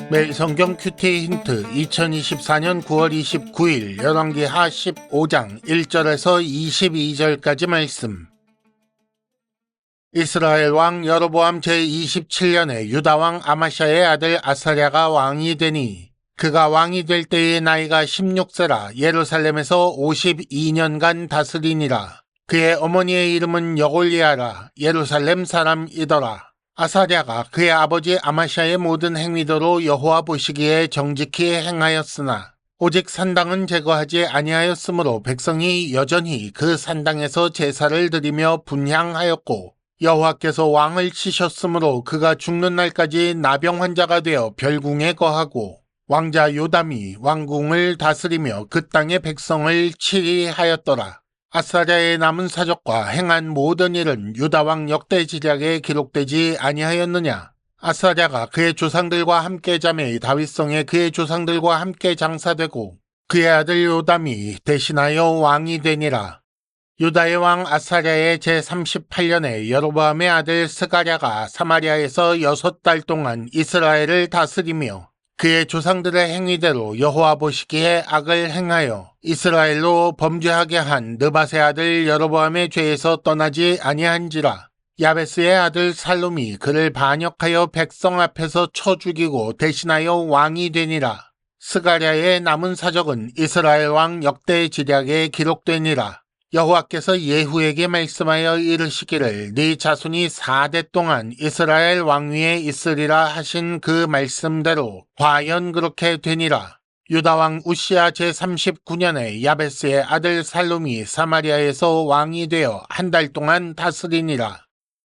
매일 성경 큐티 힌트 2024년 9월 29일 열왕기하 15장 1절에서 22절까지 말씀. 이스라엘 왕 여로보암 제27년에 유다왕 아마샤의 아들 아사랴가 왕이 되니 그가 왕이 될 때의 나이가 16세라 예루살렘에서 52년간 다스리니라. 그의 어머니의 이름은 여골리아라 예루살렘 사람이더라. 아사랴가 그의 아버지 아마샤의 모든 행위대로 여호와 보시기에 정직히 행하였으나 오직 산당은 제거하지 아니하였으므로 백성이 여전히 그 산당에서 제사를 드리며 분향하였고 여호와께서 왕을 치셨으므로 그가 죽는 날까지 나병 환자가 되어 별궁에 거하고 왕자 요담이 왕궁을 다스리며 그 땅의 백성을 치리하였더라. 아사랴의 남은 사적과 행한 모든 일은 유다왕 역대지략에 기록되지 아니하였느냐. 아사랴가 그의 조상들과 함께 자매 다윗성에 그의 조상들과 함께 장사되고 그의 아들 요담이 대신하여 왕이 되니라. 유다의 왕 아사랴의 제38년에 여로보암의 아들 스가랴가 사마리아에서 6달 동안 이스라엘을 다스리며 그의 조상들의 행위대로 여호와 보시기에 악을 행하여 이스라엘로 범죄하게 한 느밧의 아들 여로보암의 죄에서 떠나지 아니한지라. 야베스의 아들 살룸이 그를 반역하여 백성 앞에서 쳐 죽이고 대신하여 왕이 되니라. 스가랴의 남은 사적은 이스라엘 왕 역대지략에 기록되니라. 여호와께서 예후에게 말씀하여 이르시기를 네 자손이 4대 동안 이스라엘 왕위에 있으리라 하신 그 말씀대로 과연 그렇게 되니라. 유다왕 우시야 제39년에 야베스의 아들 살룸이 사마리아에서 왕이 되어 1달 동안 다스리니라.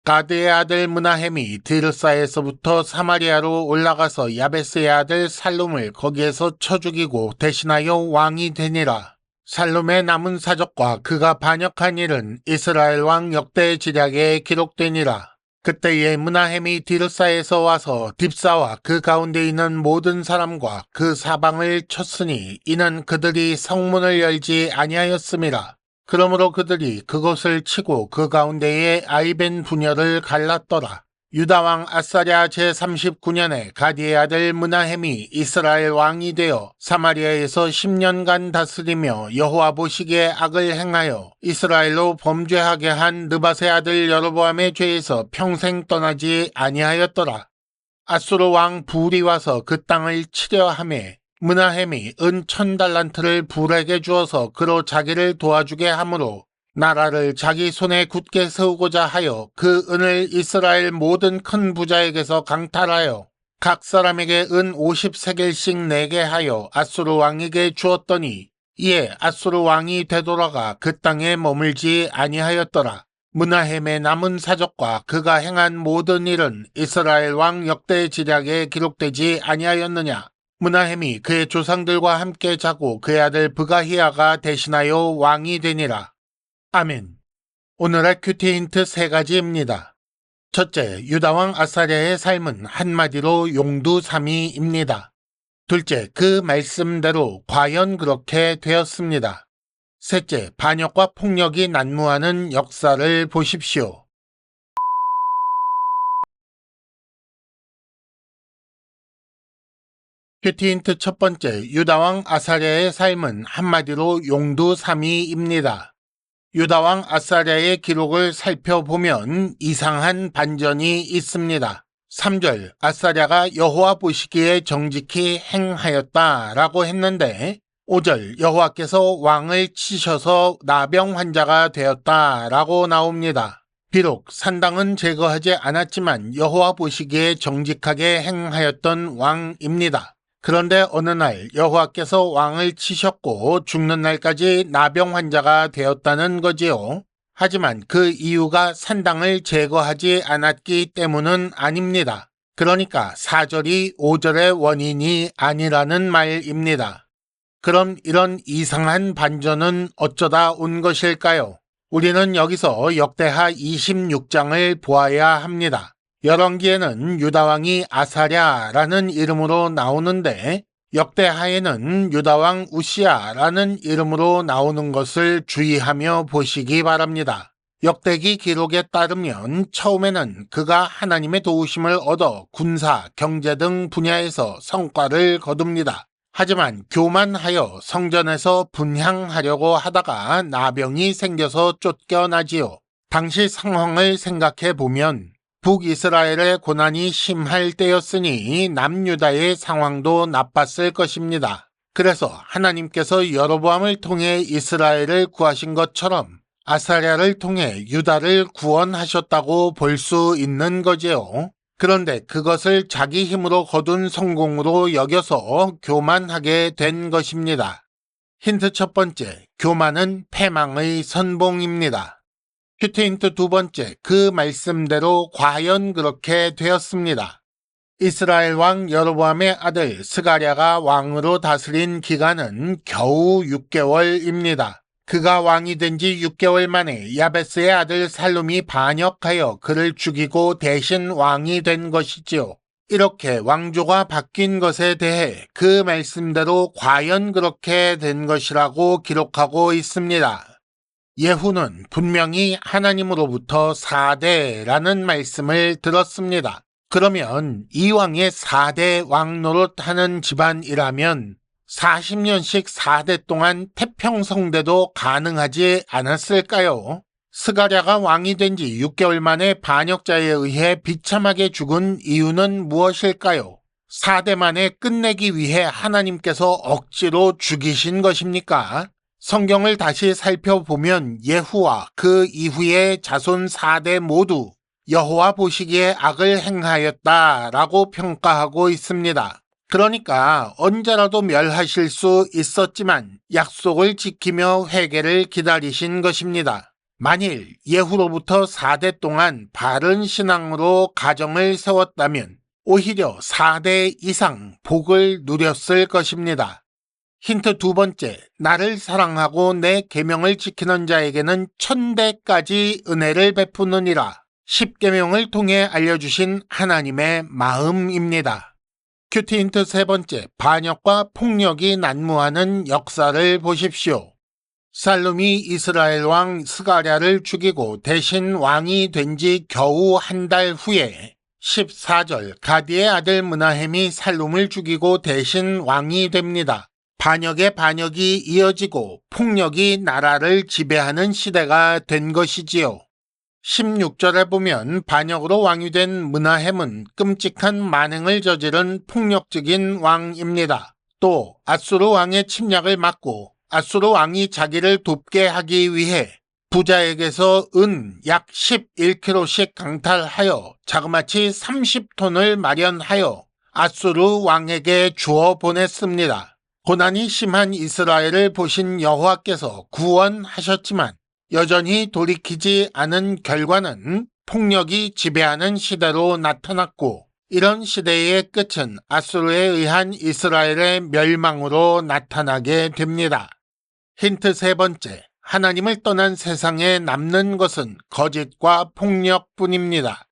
가드의 아들 므나헴이 드르사에서부터 사마리아로 올라가서 야베스의 아들 살룸을 거기에서 쳐 죽이고 대신하여 왕이 되니라. 살룸의 남은 사적과 그가 반역한 일은 이스라엘 왕 역대지략에 기록되니라. 그때에 므나헴이 디르사에서 와서 딥사와 그 가운데 있는 모든 사람과 그 사방을 쳤으니 이는 그들이 성문을 열지 아니하였음이라. 그러므로 그들이 그곳을 치고 그 가운데에 아이벤 분열을 갈랐더라. 유다왕 아사랴 제39년에 가디의 아들 므나헴이 이스라엘 왕이 되어 사마리아에서 10년간 다스리며 여호와 보시기에 악을 행하여 이스라엘로 범죄하게 한 느밧의 아들 여로보암의 죄에서 평생 떠나지 아니하였더라. 아수르 왕 불이 와서 그 땅을 치려 하매 므나헴이 은 1000달란트를 불에게 주어서 그로 자기를 도와주게 하므로 나라를 자기 손에 굳게 세우고자 하여 그 은을 이스라엘 모든 큰 부자에게서 강탈하여 각 사람에게 은 50세겔씩 내게 하여 아수르 왕에게 주었더니 이에 아수르 왕이 되돌아가 그 땅에 머물지 아니하였더라. 므나헴의 남은 사적과 그가 행한 모든 일은 이스라엘 왕 역대지략에 기록되지 아니하였느냐. 므나헴이 그의 조상들과 함께 자고 그의 아들 브가히야가 대신하여 왕이 되니라. 아멘. 오늘의 큐티 힌트 3가지입니다. 첫째, 유다왕 아사랴의 삶은 한마디로 용두사미입니다. 둘째, 그 말씀대로 과연 그렇게 되었습니다. 셋째, 반역과 폭력이 난무하는 역사를 보십시오. 큐티 힌트 첫 번째, 유다왕 아사랴의 삶은 한마디로 용두사미입니다. 유다왕 아사랴의 기록을 살펴보면 이상한 반전이 있습니다. 3절, 아사랴가 여호와 보시기에 정직히 행하였다라고 했는데 5절, 여호와께서 왕을 치셔서 나병 환자가 되었다라고 나옵니다. 비록 산당은 제거하지 않았지만 여호와 보시기에 정직하게 행하였던 왕입니다. 그런데 어느 날 여호와께서 왕을 치셨고 죽는 날까지 나병 환자가 되었다는 거지요. 하지만 그 이유가 산당을 제거하지 않았기 때문은 아닙니다. 그러니까 4절이 5절의 원인이 아니라는 말입니다. 그럼 이런 이상한 반전은 어쩌다 온 것일까요? 우리는 여기서 역대하 26장을 보아야 합니다. 열왕기에는 유다왕이 아사랴라는 이름으로 나오는데 역대하에는 유다왕 우시야라는 이름으로 나오는 것을 주의하며 보시기 바랍니다. 역대기 기록에 따르면 처음에는 그가 하나님의 도우심을 얻어 군사, 경제 등 분야에서 성과를 거둡니다. 하지만 교만하여 성전에서 분향하려고 하다가 나병이 생겨서 쫓겨나지요. 당시 상황을 생각해 보면 북이스라엘의 고난이 심할 때였으니 남유다의 상황도 나빴을 것입니다. 그래서 하나님께서 여로보암을 통해 이스라엘을 구하신 것처럼 아사랴를 통해 유다를 구원하셨다고 볼 수 있는 거지요. 그런데 그것을 자기 힘으로 거둔 성공으로 여겨서 교만하게 된 것입니다. 힌트 첫 번째, 교만은 패망의 선봉입니다. 큐티 힌트 두 번째, 그 말씀대로 과연 그렇게 되었습니다. 이스라엘 왕 여로보암의 아들 스가랴가 왕으로 다스린 기간은 겨우 6개월입니다. 그가 왕이 된 지 6개월 만에 야베스의 아들 살룸이 반역하여 그를 죽이고 대신 왕이 된 것이지요. 이렇게 왕조가 바뀐 것에 대해 그 말씀대로 과연 그렇게 된 것이라고 기록하고 있습니다. 예후는 분명히 하나님으로부터 4대라는 말씀을 들었습니다. 그러면 이 왕의 4대 왕 노릇하는 집안이라면 40년씩 4대 동안 태평성대도 가능하지 않았을까요? 스가랴가 왕이 된 지 6개월 만에 반역자에 의해 비참하게 죽은 이유는 무엇일까요? 4대 만에 끝내기 위해 하나님께서 억지로 죽이신 것입니까? 성경을 다시 살펴보면 예후와 그 이후의 자손 4대 모두 여호와 보시기에 악을 행하였다라고 평가하고 있습니다. 그러니까 언제라도 멸하실 수 있었지만 약속을 지키며 회개를 기다리신 것입니다. 만일 예후로부터 4대 동안 바른 신앙으로 가정을 세웠다면 오히려 4대 이상 복을 누렸을 것입니다. 힌트 두 번째, 나를 사랑하고 내 계명을 지키는 자에게는 1000대까지 은혜를 베푸느니라. 10계명을 통해 알려주신 하나님의 마음입니다. 큐티 힌트 세 번째, 반역과 폭력이 난무하는 역사를 보십시오. 살룸이 이스라엘 왕 스가랴를 죽이고 대신 왕이 된 지 겨우 한 달 후에 14절, 가디의 아들 므나헴이 살룸을 죽이고 대신 왕이 됩니다. 반역의 반역이 이어지고 폭력이 나라를 지배하는 시대가 된 것이지요. 16절에 보면 반역으로 왕이 된 므나헴은 끔찍한 만행을 저지른 폭력적인 왕입니다. 또 아수르 왕의 침략을 막고 아수르 왕이 자기를 돕게 하기 위해 부자에게서 은 약 11kg씩 강탈하여 자그마치 30톤을 마련하여 아수르 왕에게 주어 보냈습니다. 고난이 심한 이스라엘을 보신 여호와께서 구원하셨지만 여전히 돌이키지 않은 결과는 폭력이 지배하는 시대로 나타났고, 이런 시대의 끝은 아수르에 의한 이스라엘의 멸망으로 나타나게 됩니다. 힌트 세 번째, 하나님을 떠난 세상에 남는 것은 거짓과 폭력뿐입니다.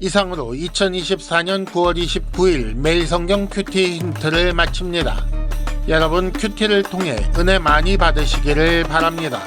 이상으로 2024년 9월 29일 매일 성경 큐티 힌트를 마칩니다. 여러분 큐티를 통해 은혜 많이 받으시기를 바랍니다.